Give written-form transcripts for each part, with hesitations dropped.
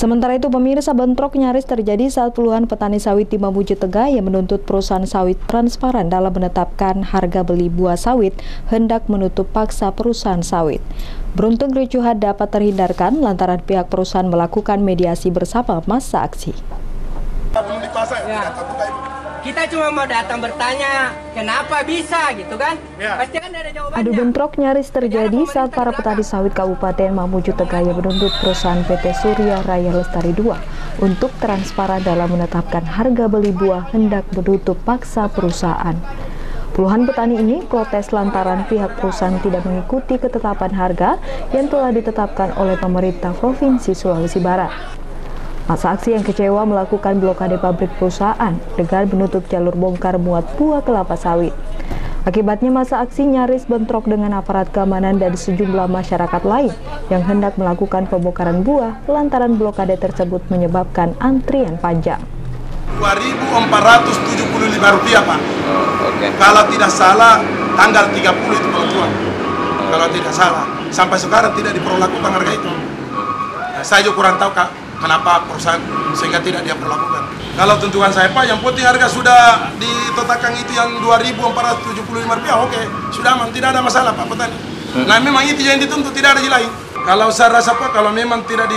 Sementara itu, pemirsa, bentrok nyaris terjadi saat puluhan petani sawit di Mamuju Tengah yang menuntut perusahaan sawit transparan dalam menetapkan harga beli buah sawit hendak menutup paksa perusahaan sawit. Beruntung kericuhan dapat terhindarkan lantaran pihak perusahaan melakukan mediasi bersama masa aksi. Kita cuma mau datang bertanya, kenapa bisa gitu kan? Pasti kan ada jawabannya. Adu bentrok nyaris terjadi saat para petani sawit Kabupaten Mamuju Tengah yang menuntut perusahaan PT Surya Raya Lestari II untuk transparan dalam menetapkan harga beli buah hendak menutup paksa perusahaan. Puluhan petani ini protes lantaran pihak perusahaan tidak mengikuti ketetapan harga yang telah ditetapkan oleh pemerintah Provinsi Sulawesi Barat. Masa aksi yang kecewa melakukan blokade pabrik perusahaan dengan menutup jalur bongkar muat buah kelapa sawit. Akibatnya masa aksi nyaris bentrok dengan aparat keamanan dan sejumlah masyarakat lain yang hendak melakukan pembongkaran buah lantaran blokade tersebut menyebabkan antrian panjang. Rp2.475 Pak. Okay. Kalau tidak salah tanggal 30 itu penentuan. Kalau tidak salah sampai sekarang tidak diperlakukan harga itu. Saya juga kurang tahu Kak, kenapa perusahaan sehingga tidak dia perlakukan. Kalau tentuan saya Pak, yang penting harga sudah ditetapkan itu yang Rp2.475, oke, sudah aman, tidak ada masalah Pak petani. Nah memang itu yang dituntut, tidak ada yang lain. Kalau saya rasa Pak, kalau memang tidak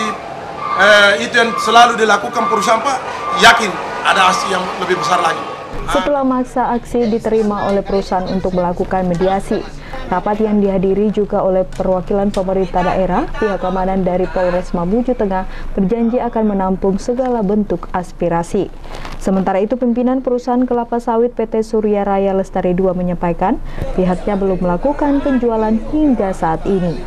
itu yang selalu dilakukan perusahaan Pak, yakin ada aksi yang lebih besar lagi. Setelah masa aksi diterima oleh perusahaan untuk melakukan mediasi, rapat yang dihadiri juga oleh perwakilan pemerintah daerah, pihak keamanan dari Polres Mamuju Tengah berjanji akan menampung segala bentuk aspirasi. Sementara itu, pimpinan perusahaan kelapa sawit PT Surya Raya Lestari II menyampaikan pihaknya belum melakukan penjualan hingga saat ini.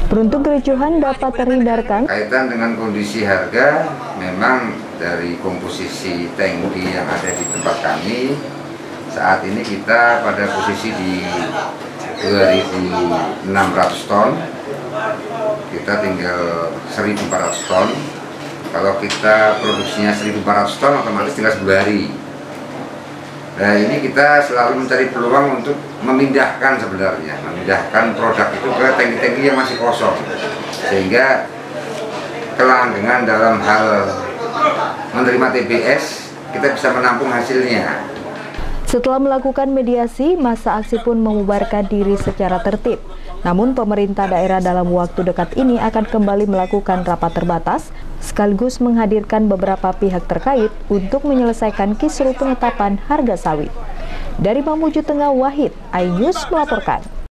Beruntung kericuhan dapat terhindarkan. Kaitan dengan kondisi harga, memang dari komposisi tangki yang ada di tempat kami, saat ini kita pada posisi di 2.600 ton, kita tinggal 1.400 ton. Kalau kita produksinya 1.400 ton, otomatis tinggal 10 hari. Nah ini kita selalu mencari peluang untuk memindahkan sebenarnya, memindahkan produk itu ke tangki-tangki yang masih kosong, sehingga kelanggengan dalam hal menerima TBS kita bisa menampung hasilnya. Setelah melakukan mediasi, masa aksi pun membubarkan diri secara tertib. Namun pemerintah daerah dalam waktu dekat ini akan kembali melakukan rapat terbatas, sekaligus menghadirkan beberapa pihak terkait untuk menyelesaikan kisruh penetapan harga sawit. Dari Mamuju Tengah, Wahid, iNews melaporkan.